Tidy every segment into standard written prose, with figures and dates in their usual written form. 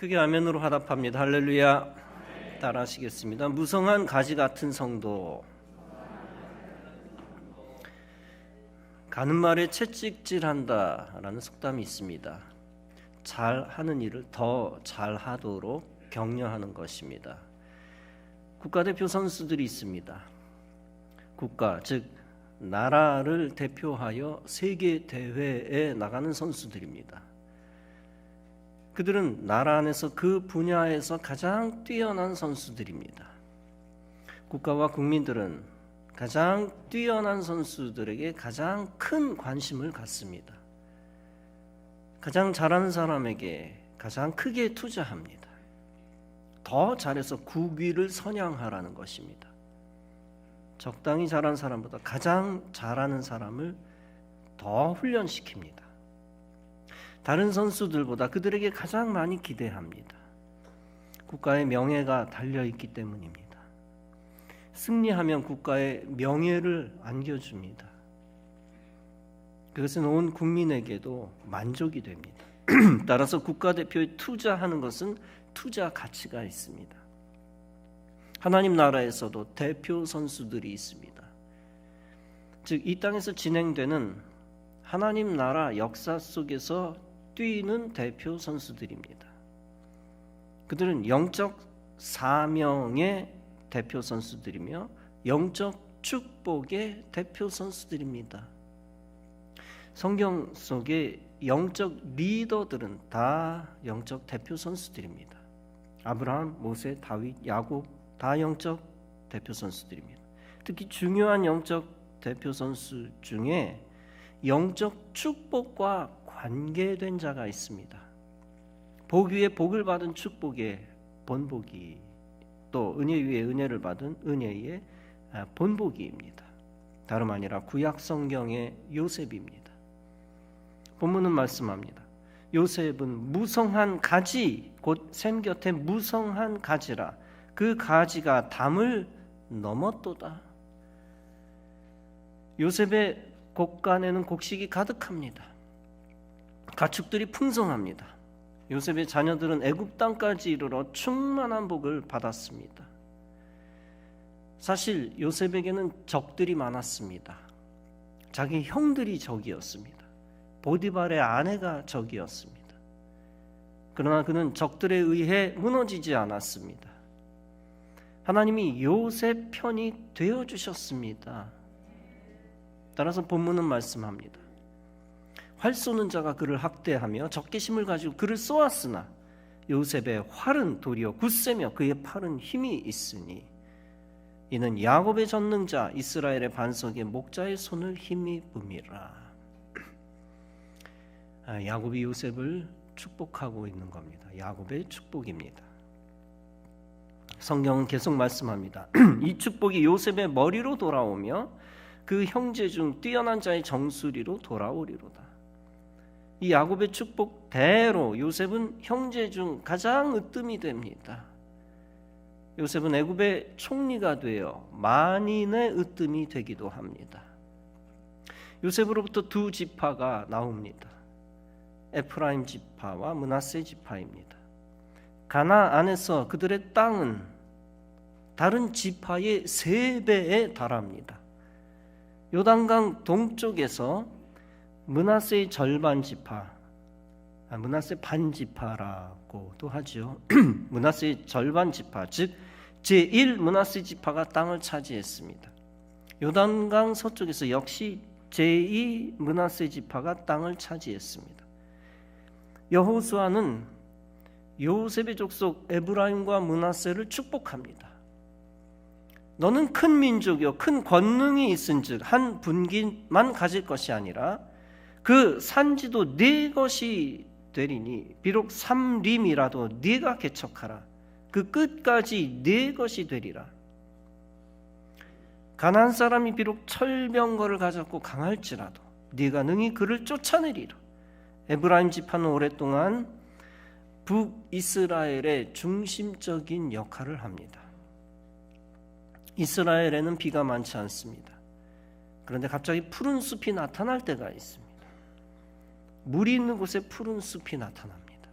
크게 아멘으로 화답합니다. 할렐루야. 따라하시겠습니다. 무성한 가지 같은 성도. 가는 말에 채찍질한다 라는 속담이 있습니다. 잘하는 일을 더 잘하도록 격려하는 것입니다. 국가대표 선수들이 있습니다. 국가, 즉 나라를 대표하여 세계 대회에 나가는 선수들입니다. 그들은 나라 안에서 그 분야에서 가장 뛰어난 선수들입니다. 국가와 국민들은 가장 뛰어난 선수들에게 가장 큰 관심을 갖습니다. 가장 잘하는 사람에게 가장 크게 투자합니다. 더 잘해서 국위를 선양하라는 것입니다. 적당히 잘하는 사람보다 가장 잘하는 사람을 더 훈련시킵니다. 다른 선수들보다 그들에게 가장 많이 기대합니다. 국가의 명예가 달려있기 때문입니다. 승리하면 국가의 명예를 안겨줍니다. 그것은 온 국민에게도 만족이 됩니다. 따라서 국가대표에 투자하는 것은 투자 가치가 있습니다. 하나님 나라에서도 대표 선수들이 있습니다. 즉 이 땅에서 진행되는 하나님 나라 역사 속에서 뛰는 대표 선수들입니다. 그들은 영적 사명의 대표 선수들이며 영적 축복의 대표 선수들입니다. 성경 속의 영적 리더들은 다 영적 대표 선수들입니다. 아브라함, 모세, 다윗, 야곱 다 영적 대표 선수들입니다. 특히 중요한 영적 대표 선수 중에 영적 축복과 관계된 자가 있습니다. 복 위에 복을 받은 축복의 본보기, 또 은혜 위에 은혜를 받은 은혜의 본보기입니다. 다름 아니라 구약 성경의 요셉입니다. 본문은 말씀합니다. 요셉은 무성한 가지, 곧 샘 곁에 무성한 가지라. 그 가지가 담을 넘었도다. 요셉의 곡간에는 곡식이 가득합니다. 가축들이 풍성합니다. 요셉의 자녀들은 애굽 땅까지 이르러 충만한 복을 받았습니다. 사실 요셉에게는 적들이 많았습니다. 자기 형들이 적이었습니다. 보디발의 아내가 적이었습니다. 그러나 그는 적들에 의해 무너지지 않았습니다. 하나님이 요셉 편이 되어주셨습니다. 따라서 본문은 말씀합니다. 활 쏘는 자가 그를 학대하며 적개심을 가지고 그를 쏘았으나 요셉의 활은 도리어 굳세며 그의 팔은 힘이 있으니 이는 야곱의 전능자 이스라엘의 반석의 목자의 손을 힘입음이라. 야곱이 요셉을 축복하고 있는 겁니다. 야곱의 축복입니다. 성경은 계속 말씀합니다. 이 축복이 요셉의 머리로 돌아오며 그 형제 중 뛰어난 자의 정수리로 돌아오리로다. 이 야곱의 축복대로 요셉은 형제 중 가장 으뜸이 됩니다. 요셉은 애굽의 총리가 되어 만인의 으뜸이 되기도 합니다. 요셉으로부터 두 지파가 나옵니다. 에프라임 지파와 므낫세 지파입니다. 가나안에서 그들의 땅은 다른 지파의 3배에 달합니다. 요단강 동쪽에서 므낫세의 절반 지파, 므낫세 반 지파라고도 하죠. 므낫세의 절반 지파, 즉 제1 므낫세 지파가 땅을 차지했습니다. 요단강 서쪽에서 역시 제2 므낫세 지파가 땅을 차지했습니다. 여호수아는 요셉의 족속 에브라임과 므낫세를 축복합니다. 너는 큰 민족이요 큰 권능이 있은즉 한 분기만 가질 것이 아니라 그 산지도 네 것이 되리니 비록 삼림이라도 네가 개척하라. 그 끝까지 네 것이 되리라. 가나안 사람이 비록 철병거를 가졌고 강할지라도 네가 능히 그를 쫓아내리라. 에브라임 지파는 오랫동안 북이스라엘의 중심적인 역할을 합니다. 이스라엘에는 비가 많지 않습니다. 그런데 갑자기 푸른 숲이 나타날 때가 있습니다. 물이 있는 곳에 푸른 숲이 나타납니다.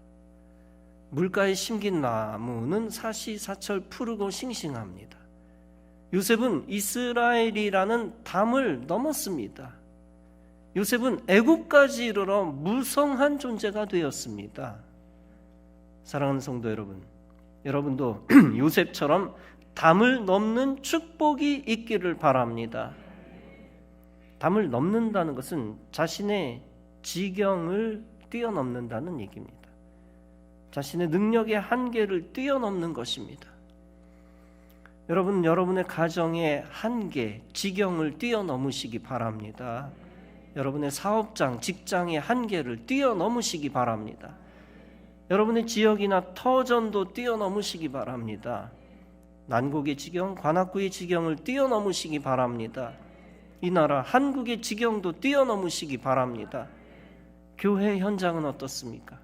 물가에 심긴 나무는 사시사철 푸르고 싱싱합니다. 요셉은 이스라엘이라는 담을 넘었습니다. 요셉은 애굽까지 이르러 무성한 존재가 되었습니다. 사랑하는 성도 여러분, 여러분도 요셉처럼 담을 넘는 축복이 있기를 바랍니다. 담을 넘는다는 것은 자신의 지경을 뛰어넘는다는 얘기입니다. 자신의 능력의 한계를 뛰어넘는 것입니다. 여러분, 여러분의 가정의 한계, 지경을 뛰어넘으시기 바랍니다. 여러분의 사업장, 직장의 한계를 뛰어넘으시기 바랍니다. 여러분의 지역이나 터전도 뛰어넘으시기 바랍니다. 난국의 지경, 관악구의 지경을 뛰어넘으시기 바랍니다. 이 나라 한국의 지경도 뛰어넘으시기 바랍니다. 교회 현장은 어떻습니까?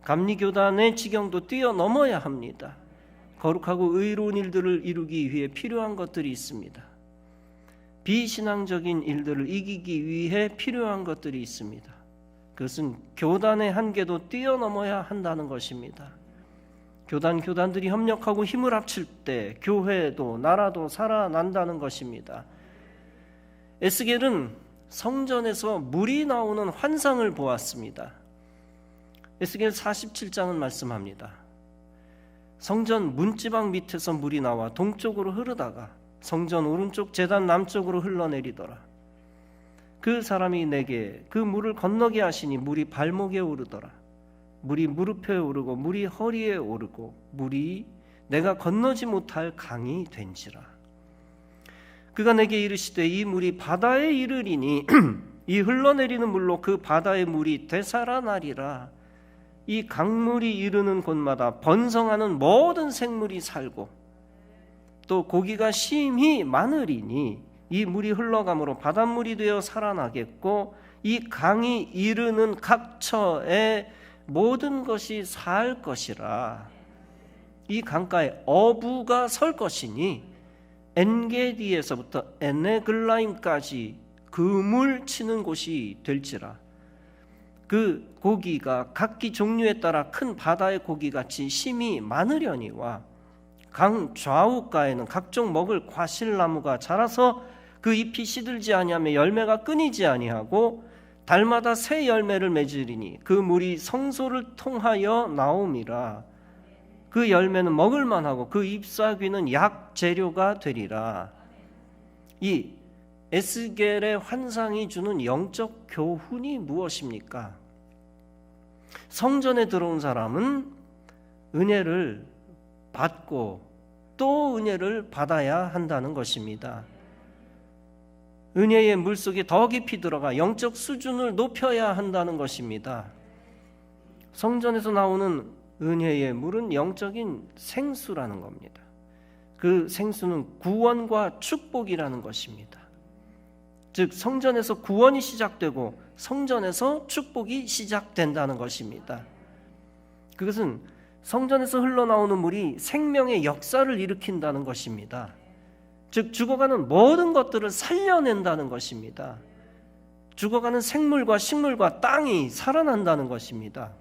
감리교단의 지경도 뛰어넘어야 합니다. 거룩하고 의로운 일들을 이루기 위해 필요한 것들이 있습니다. 비신앙적인 일들을 이기기 위해 필요한 것들이 있습니다. 그것은 교단의 한계도 뛰어넘어야 한다는 것입니다. 교단들이 협력하고 힘을 합칠 때 교회도 나라도 살아난다는 것입니다. 에스겔은 성전에서 물이 나오는 환상을 보았습니다. 에스겔 47장은 말씀합니다. 성전 문지방 밑에서 물이 나와 동쪽으로 흐르다가 성전 오른쪽 제단 남쪽으로 흘러내리더라. 그 사람이 내게 그 물을 건너게 하시니 물이 발목에 오르더라. 물이 무릎에 오르고 물이 허리에 오르고 물이 내가 건너지 못할 강이 된지라. 그가 내게 이르시되 이 물이 바다에 이르리니 이 흘러내리는 물로 그 바다의 물이 되살아나리라. 이 강물이 이르는 곳마다 번성하는 모든 생물이 살고 또 고기가 심히 많으리니 이 물이 흘러감으로 바닷물이 되어 살아나겠고 이 강이 이르는 각처에 모든 것이 살 것이라. 이 강가에 어부가 설 것이니 엔게디에서부터 에네글라임까지 그물 치는 곳이 될지라. 그 고기가 각기 종류에 따라 큰 바다의 고기같이 심히 많으려니와 강 좌우가에는 각종 먹을 과실나무가 자라서 그 잎이 시들지 아니하며 열매가 끊이지 아니하고 달마다 새 열매를 맺으리니 그 물이 성소를 통하여 나옴이라. 그 열매는 먹을 만하고 그 잎사귀는 약 재료가 되리라. 이 에스겔의 환상이 주는 영적 교훈이 무엇입니까? 성전에 들어온 사람은 은혜를 받고 또 은혜를 받아야 한다는 것입니다. 은혜의 물속에 더 깊이 들어가 영적 수준을 높여야 한다는 것입니다. 성전에서 나오는 은혜의 물은 영적인 생수라는 겁니다. 그 생수는 구원과 축복이라는 것입니다. 즉 성전에서 구원이 시작되고 성전에서 축복이 시작된다는 것입니다. 그것은 성전에서 흘러나오는 물이 생명의 역사를 일으킨다는 것입니다. 즉 죽어가는 모든 것들을 살려낸다는 것입니다. 죽어가는 생물과 식물과 땅이 살아난다는 것입니다.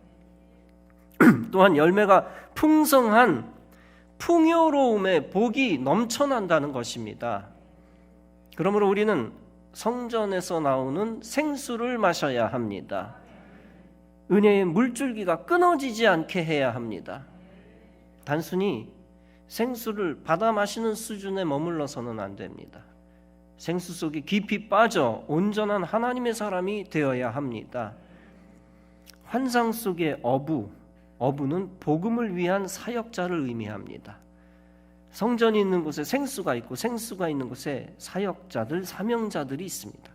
또한 열매가 풍성한 풍요로움의 복이 넘쳐난다는 것입니다. 그러므로 우리는 성전에서 나오는 생수를 마셔야 합니다. 은혜의 물줄기가 끊어지지 않게 해야 합니다. 단순히 생수를 받아 마시는 수준에 머물러서는 안 됩니다. 생수 속에 깊이 빠져 온전한 하나님의 사람이 되어야 합니다. 환상 속의 어부는 복음을 위한 사역자를 의미합니다. 성전이 있는 곳에 생수가 있고 생수가 있는 곳에 사역자들, 사명자들이 있습니다.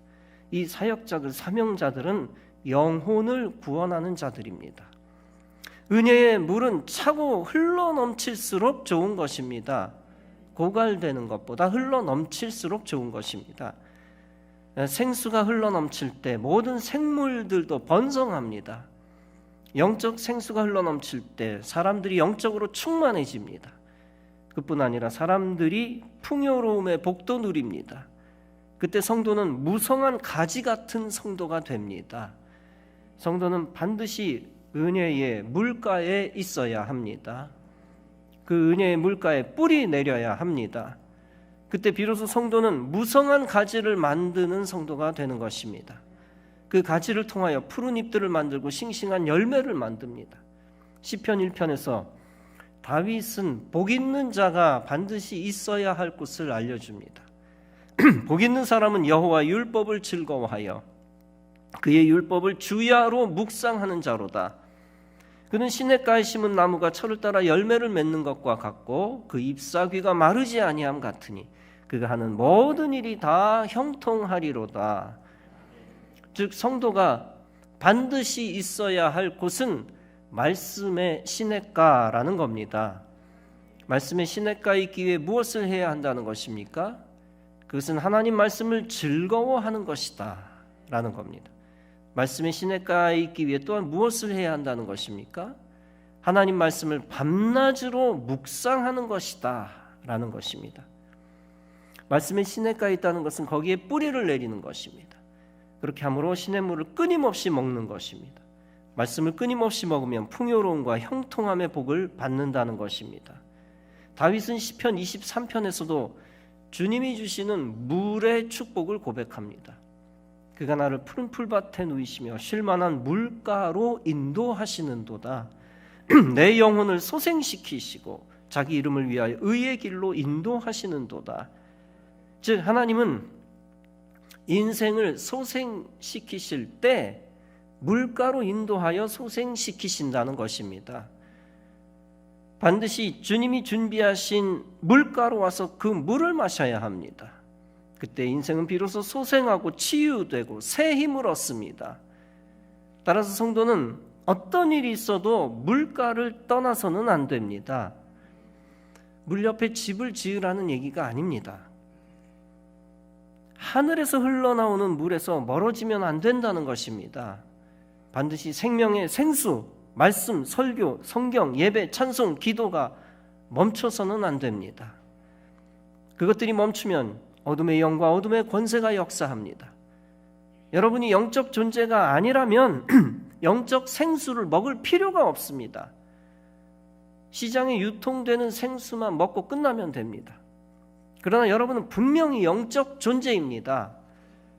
이 사역자들, 사명자들은 영혼을 구원하는 자들입니다. 은혜의 물은 차고 흘러넘칠수록 좋은 것입니다. 고갈되는 것보다 흘러넘칠수록 좋은 것입니다. 생수가 흘러넘칠 때 모든 생물들도 번성합니다. 영적 생수가 흘러넘칠 때 사람들이 영적으로 충만해집니다. 그뿐 아니라 사람들이 풍요로움의 복도 누립니다. 그때 성도는 무성한 가지 같은 성도가 됩니다. 성도는 반드시 은혜의 물가에 있어야 합니다. 그 은혜의 물가에 뿌리 내려야 합니다. 그때 비로소 성도는 무성한 가지를 만드는 성도가 되는 것입니다. 그 가지를 통하여 푸른 잎들을 만들고 싱싱한 열매를 만듭니다. 시편 1편에서 다윗은 복 있는 자가 반드시 있어야 할 곳을 알려줍니다. 복 있는 사람은 여호와 율법을 즐거워하여 그의 율법을 주야로 묵상하는 자로다. 그는 시냇가에 심은 나무가 철을 따라 열매를 맺는 것과 같고 그 잎사귀가 마르지 아니함 같으니 그가 하는 모든 일이 다 형통하리로다. 즉 성도가 반드시 있어야 할 곳은 말씀의 시냇가라는 겁니다. 말씀의 시냇가에 있기 위해 무엇을 해야 한다는 것입니까? 그것은 하나님 말씀을 즐거워하는 것이다 라는 겁니다. 말씀의 시냇가에 있기 위해 또한 무엇을 해야 한다는 것입니까? 하나님 말씀을 밤낮으로 묵상하는 것이다 라는 것입니다. 말씀의 시냇가에 있다는 것은 거기에 뿌리를 내리는 것입니다. 그렇게 함으로 시냇물을 끊임없이 먹는 것입니다. 말씀을 끊임없이 먹으면 풍요로움과 형통함의 복을 받는다는 것입니다. 다윗은 시편 23편에서도 주님이 주시는 물의 축복을 고백합니다. 그가 나를 푸른 풀밭에 누이시며 쉴만한 물가로 인도하시는도다. 내 영혼을 소생시키시고 자기 이름을 위하여 의의 길로 인도하시는도다. 즉 하나님은 인생을 소생시키실 때 물가로 인도하여 소생시키신다는 것입니다. 반드시 주님이 준비하신 물가로 와서 그 물을 마셔야 합니다. 그때 인생은 비로소 소생하고 치유되고 새 힘을 얻습니다. 따라서 성도는 어떤 일이 있어도 물가를 떠나서는 안 됩니다. 물 옆에 집을 지으라는 얘기가 아닙니다. 하늘에서 흘러나오는 물에서 멀어지면 안 된다는 것입니다. 반드시 생명의 생수, 말씀, 설교, 성경, 예배, 찬송, 기도가 멈춰서는 안 됩니다. 그것들이 멈추면 어둠의 영과 어둠의 권세가 역사합니다. 여러분이 영적 존재가 아니라면 영적 생수를 먹을 필요가 없습니다. 시장에 유통되는 생수만 먹고 끝나면 됩니다. 그러나 여러분은 분명히 영적 존재입니다.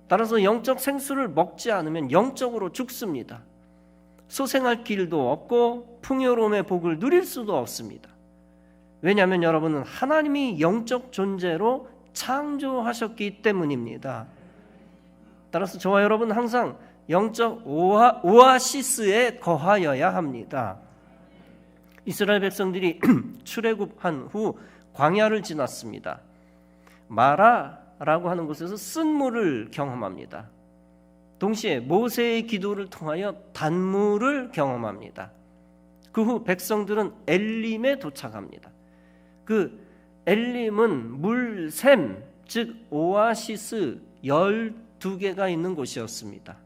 따라서 영적 생수를 먹지 않으면 영적으로 죽습니다. 소생할 길도 없고 풍요로움의 복을 누릴 수도 없습니다. 왜냐하면 여러분은 하나님이 영적 존재로 창조하셨기 때문입니다. 따라서 저와 여러분 항상 영적 오아시스에 거하여야 합니다. 이스라엘 백성들이 출애굽한 후 광야를 지났습니다. 마라라고 하는 곳에서 쓴 물을 경험합니다. 동시에 모세의 기도를 통하여 단물을 경험합니다. 그 후 백성들은 엘림에 도착합니다. 그 엘림은 물샘, 즉 오아시스 12개가 있는 곳이었습니다.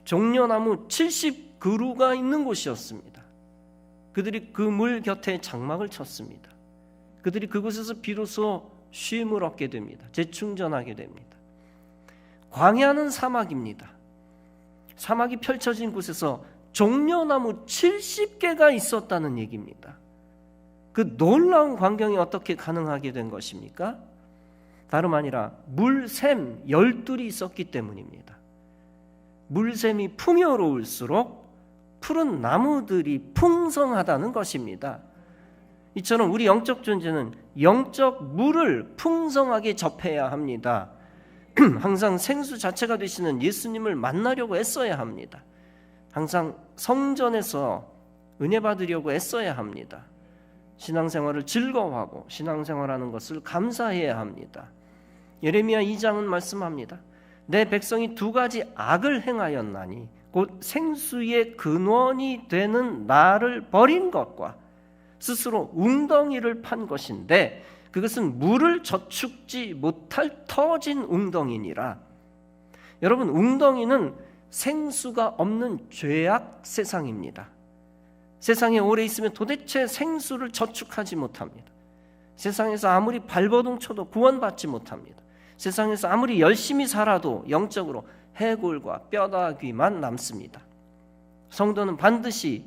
종려나무 70그루가 있는 곳이었습니다. 그들이 그 물 곁에 장막을 쳤습니다. 그들이 그곳에서 비로소 쉼을 얻게 됩니다. 재충전하게 됩니다. 광야는 사막입니다. 사막이 펼쳐진 곳에서 종려나무 70개가 있었다는 얘기입니다. 그 놀라운 광경이 어떻게 가능하게 된 것입니까? 다름 아니라 물샘 12이 있었기 때문입니다. 물샘이 풍요로울수록 푸른 나무들이 풍성하다는 것입니다. 이처럼 우리 영적 존재는 영적 물을 풍성하게 접해야 합니다. 항상 생수 자체가 되시는 예수님을 만나려고 애써야 합니다. 항상 성전에서 은혜 받으려고 애써야 합니다. 신앙생활을 즐거워하고 신앙생활하는 것을 감사해야 합니다. 예레미야 2장은 말씀합니다. 내 백성이 2가지 악을 행하였나니 곧 생수의 근원이 되는 나를 버린 것과 스스로 웅덩이를 판 것인데 그것은 물을 저축지 못할 터진 웅덩이니라. 여러분, 웅덩이는 생수가 없는 죄악 세상입니다. 세상에 오래 있으면 도대체 생수를 저축하지 못합니다. 세상에서 아무리 발버둥 쳐도 구원받지 못합니다. 세상에서 아무리 열심히 살아도 영적으로 해골과 뼈다귀만 남습니다. 성도는 반드시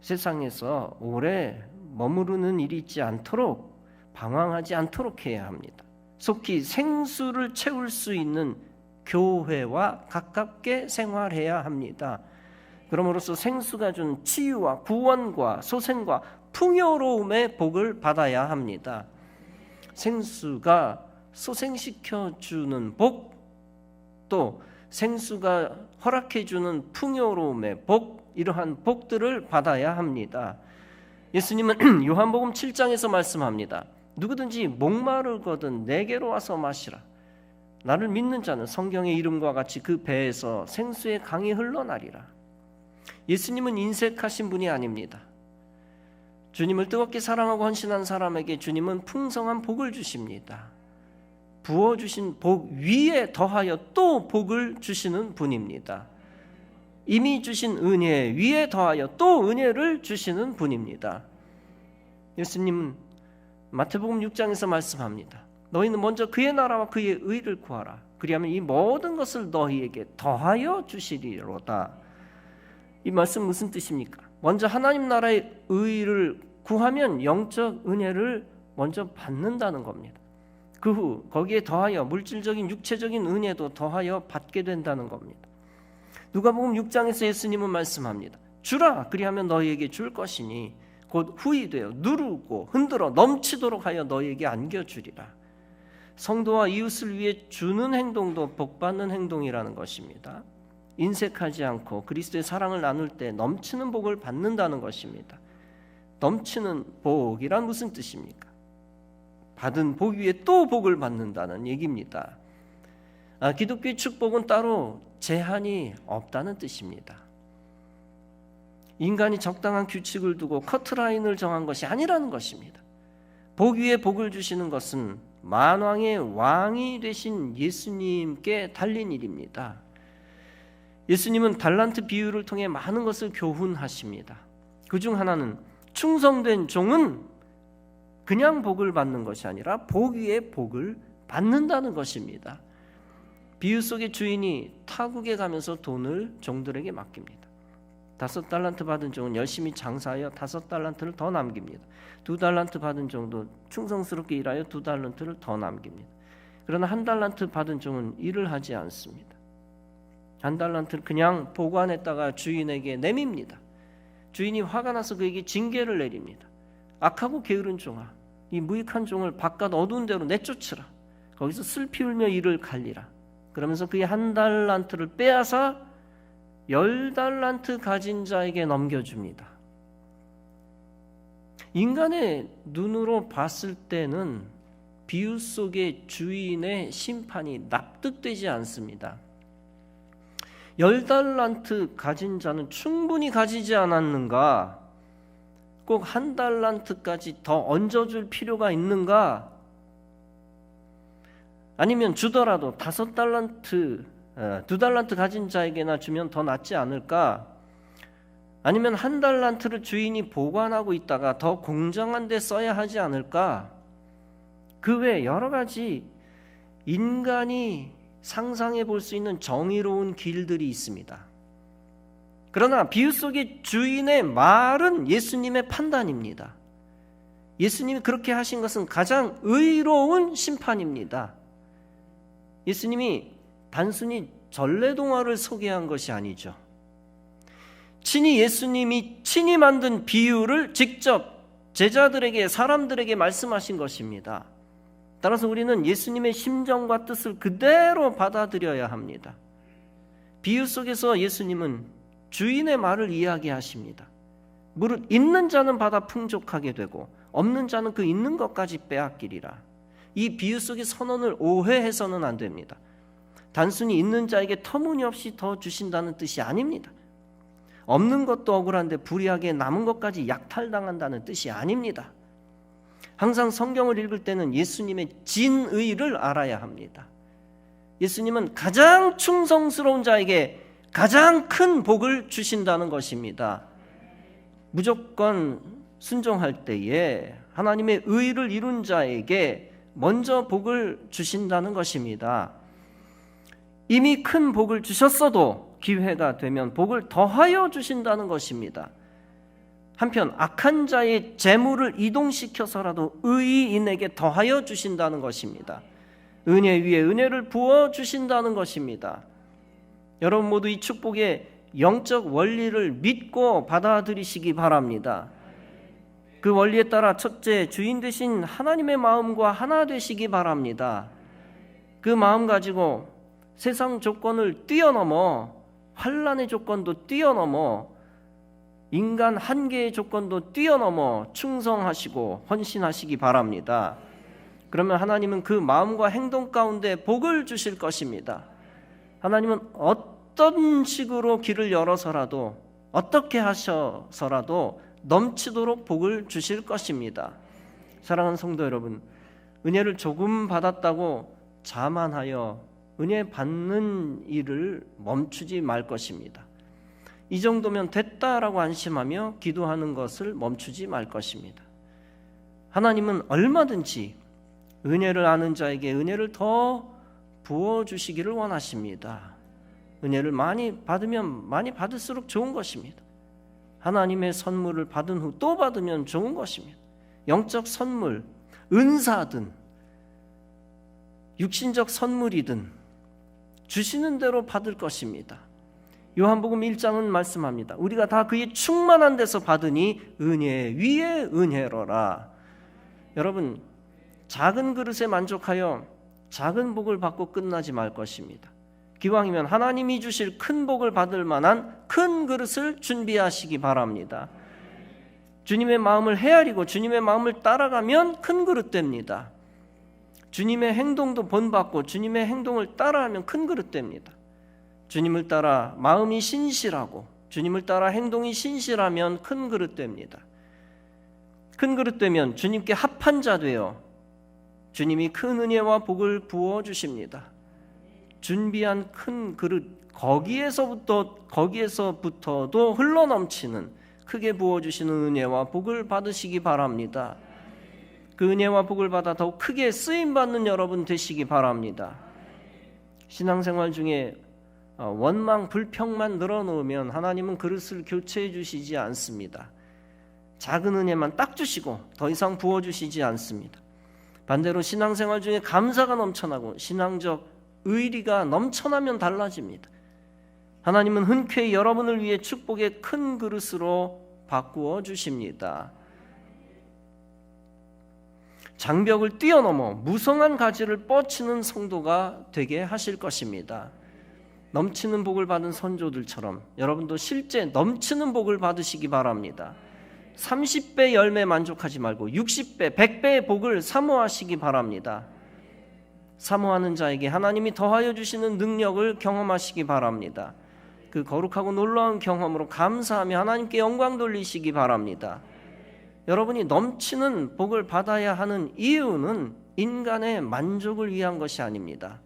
세상에서 오래 머무르는 일이 있지 않도록, 방황하지 않도록 해야 합니다. 속히 생수를 채울 수 있는 교회와 가깝게 생활해야 합니다. 그러므로써 생수가 준 치유와 구원과 소생과 풍요로움의 복을 받아야 합니다. 생수가 소생시켜주는 복, 또 생수가 허락해주는 풍요로움의 복, 이러한 복들을 받아야 합니다. 예수님은 요한복음 7장에서 말씀합니다. 누구든지 목마르거든 내게로 와서 마시라. 나를 믿는 자는 성경의 이름과 같이 그 배에서 생수의 강이 흘러나리라. 예수님은 인색하신 분이 아닙니다. 주님을 뜨겁게 사랑하고 헌신한 사람에게 주님은 풍성한 복을 주십니다. 부어주신 복 위에 더하여 또 복을 주시는 분입니다. 이미 주신 은혜 위에 더하여 또 은혜를 주시는 분입니다. 예수님은 마태복음 6장에서 말씀합니다. 너희는 먼저 그의 나라와 그의 의를 구하라. 그리하면 이 모든 것을 너희에게 더하여 주시리로다. 이 말씀 무슨 뜻입니까? 먼저 하나님 나라의 의를 구하면 영적 은혜를 먼저 받는다는 겁니다. 그 후 거기에 더하여 물질적인 육체적인 은혜도 더하여 받게 된다는 겁니다. 누가복음 6장에서 예수님은 말씀합니다. 주라, 그리하면 너희에게 줄 것이니 곧 후히 되어 누르고 흔들어 넘치도록 하여 너희에게 안겨주리라. 성도와 이웃을 위해 주는 행동도 복받는 행동이라는 것입니다. 인색하지 않고 그리스도의 사랑을 나눌 때 넘치는 복을 받는다는 것입니다. 넘치는 복이란 무슨 뜻입니까? 받은 복 위에 또 복을 받는다는 얘기입니다. 기독교의 축복은 따로 제한이 없다는 뜻입니다. 인간이 적당한 규칙을 두고 커트라인을 정한 것이 아니라는 것입니다. 복 위에 복을 주시는 것은 만왕의 왕이 되신 예수님께 달린 일입니다. 예수님은 달란트 비유를 통해 많은 것을 교훈하십니다. 그중 하나는 충성된 종은 그냥 복을 받는 것이 아니라 복 위에 복을 받는다는 것입니다. 비유 속의 주인이 타국에 가면서 돈을 종들에게 맡깁니다. 5달란트 받은 종은 열심히 장사하여 5달란트를 더 남깁니다. 2달란트 받은 종도 충성스럽게 일하여 2달란트를 더 남깁니다. 그러나 1달란트 받은 종은 일을 하지 않습니다. 1달란트를 그냥 보관했다가 주인에게 내밉니다. 주인이 화가 나서 그에게 징계를 내립니다. 악하고 게으른 종아, 이 무익한 종을 바깥 어두운 데로 내쫓으라. 거기서 슬피 울며 이를 갈리라. 그러면서 그의 1달란트를 빼앗아 10달란트 가진 자에게 넘겨줍니다. 인간의 눈으로 봤을 때는 비유 속의 주인의 심판이 납득되지 않습니다. 10달란트 가진 자는 충분히 가지지 않았는가? 꼭 1달란트까지 더 얹어줄 필요가 있는가? 아니면 주더라도 5달란트, 2달란트 가진 자에게나 주면 더 낫지 않을까? 아니면 1달란트를 주인이 보관하고 있다가 더 공정한 데 써야 하지 않을까? 그 외에 여러 가지 인간이 상상해 볼 수 있는 정의로운 길들이 있습니다. 그러나 비유 속의 주인의 말은 예수님의 판단입니다. 예수님이 그렇게 하신 것은 가장 의로운 심판입니다. 예수님이 단순히 전래동화를 소개한 것이 아니죠. 예수님이 친히 만든 비유를 직접 제자들에게, 사람들에게 말씀하신 것입니다. 따라서 우리는 예수님의 심정과 뜻을 그대로 받아들여야 합니다. 비유 속에서 예수님은 주인의 말을 이야기하십니다. 무릇 있는 자는 받아 풍족하게 되고 없는 자는 그 있는 것까지 빼앗기리라. 이 비유 속의 선언을 오해해서는 안 됩니다. 단순히 있는 자에게 터무니없이 더 주신다는 뜻이 아닙니다. 없는 것도 억울한데 불의하게 남은 것까지 약탈당한다는 뜻이 아닙니다. 항상 성경을 읽을 때는 예수님의 진의를 알아야 합니다. 예수님은 가장 충성스러운 자에게 가장 큰 복을 주신다는 것입니다. 무조건 순종할 때에 하나님의 의를 이룬 자에게 먼저 복을 주신다는 것입니다. 이미 큰 복을 주셨어도 기회가 되면 복을 더하여 주신다는 것입니다. 한편 악한 자의 재물을 이동시켜서라도 의인에게 더하여 주신다는 것입니다. 은혜 위에 은혜를 부어 주신다는 것입니다. 여러분 모두 이 축복의 영적 원리를 믿고 받아들이시기 바랍니다. 그 원리에 따라 첫째, 주인 되신 하나님의 마음과 하나 되시기 바랍니다. 그 마음 가지고 세상 조건을 뛰어넘어, 환난의 조건도 뛰어넘어, 인간 한계의 조건도 뛰어넘어 충성하시고 헌신하시기 바랍니다. 그러면 하나님은 그 마음과 행동 가운데 복을 주실 것입니다. 하나님은 어떤 식으로 길을 열어서라도, 어떻게 하셔서라도 넘치도록 복을 주실 것입니다. 사랑하는 성도 여러분, 은혜를 조금 받았다고 자만하여 은혜 받는 일을 멈추지 말 것입니다. 이 정도면 됐다라고 안심하며 기도하는 것을 멈추지 말 것입니다. 하나님은 얼마든지 은혜를 아는 자에게 은혜를 더 부어주시기를 원하십니다. 은혜를 많이 받으면 많이 받을수록 좋은 것입니다. 하나님의 선물을 받은 후 또 받으면 좋은 것입니다. 영적 선물, 은사든 육신적 선물이든 주시는 대로 받을 것입니다. 요한복음 1장은 말씀합니다. 우리가 다 그의 충만한 데서 받으니 은혜 위에 은혜로라. 여러분, 작은 그릇에 만족하여 작은 복을 받고 끝나지 말 것입니다. 기왕이면 하나님이 주실 큰 복을 받을 만한 큰 그릇을 준비하시기 바랍니다. 주님의 마음을 헤아리고 주님의 마음을 따라가면 큰 그릇 됩니다. 주님의 행동도 본받고 주님의 행동을 따라하면 큰 그릇 됩니다. 주님을 따라 마음이 신실하고 주님을 따라 행동이 신실하면 큰 그릇 됩니다. 큰 그릇 되면 주님께 합한 자 되어 주님이 큰 은혜와 복을 부어주십니다. 준비한 큰 그릇, 거기에서부터도 흘러넘치는 크게 부어주시는 은혜와 복을 받으시기 바랍니다. 그 은혜와 복을 받아 더욱 크게 쓰임받는 여러분 되시기 바랍니다. 신앙생활 중에 원망, 불평만 늘어놓으면 하나님은 그릇을 교체해 주시지 않습니다. 작은 은혜만 딱 주시고 더 이상 부어주시지 않습니다. 반대로 신앙생활 중에 감사가 넘쳐나고 신앙적 의리가 넘쳐나면 달라집니다. 하나님은 흔쾌히 여러분을 위해 축복의 큰 그릇으로 바꾸어 주십니다. 장벽을 뛰어넘어 무성한 가지를 뻗치는 성도가 되게 하실 것입니다. 넘치는 복을 받은 선조들처럼 여러분도 실제 넘치는 복을 받으시기 바랍니다. 30배 열매 만족하지 말고 60배, 100배의 복을 사모하시기 바랍니다. 사모하는 자에게 하나님이 더하여 주시는 능력을 경험하시기 바랍니다. 그 거룩하고 놀라운 경험으로 감사하며 하나님께 영광 돌리시기 바랍니다. 여러분이 넘치는 복을 받아야 하는 이유는 인간의 만족을 위한 것이 아닙니다.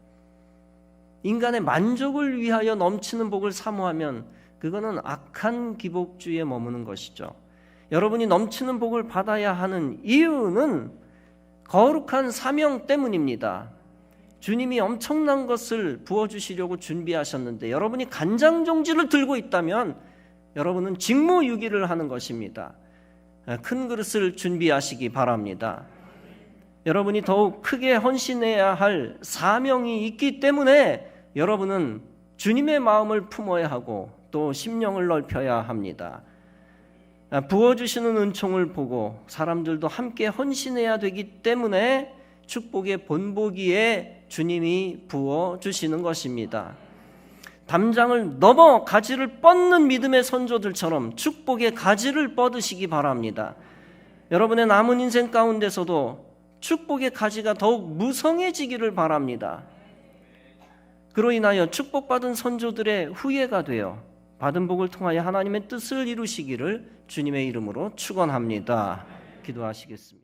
인간의 만족을 위하여 넘치는 복을 사모하면 그거는 악한 기복주의에 머무는 것이죠. 여러분이 넘치는 복을 받아야 하는 이유는 거룩한 사명 때문입니다. 주님이 엄청난 것을 부어주시려고 준비하셨는데 여러분이 간장종지를 들고 있다면 여러분은 직무유기를 하는 것입니다. 큰 그릇을 준비하시기 바랍니다. 여러분이 더욱 크게 헌신해야 할 사명이 있기 때문에 여러분은 주님의 마음을 품어야 하고 또 심령을 넓혀야 합니다. 부어주시는 은총을 보고 사람들도 함께 헌신해야 되기 때문에 축복의 본보기에 주님이 부어주시는 것입니다. 담장을 넘어 가지를 뻗는 믿음의 선조들처럼 축복의 가지를 뻗으시기 바랍니다. 여러분의 남은 인생 가운데서도 축복의 가지가 더욱 무성해지기를 바랍니다. 그로 인하여 축복받은 선조들의 후예가 되어 받은 복을 통하여 하나님의 뜻을 이루시기를 주님의 이름으로 축원합니다. 기도하시겠습니다.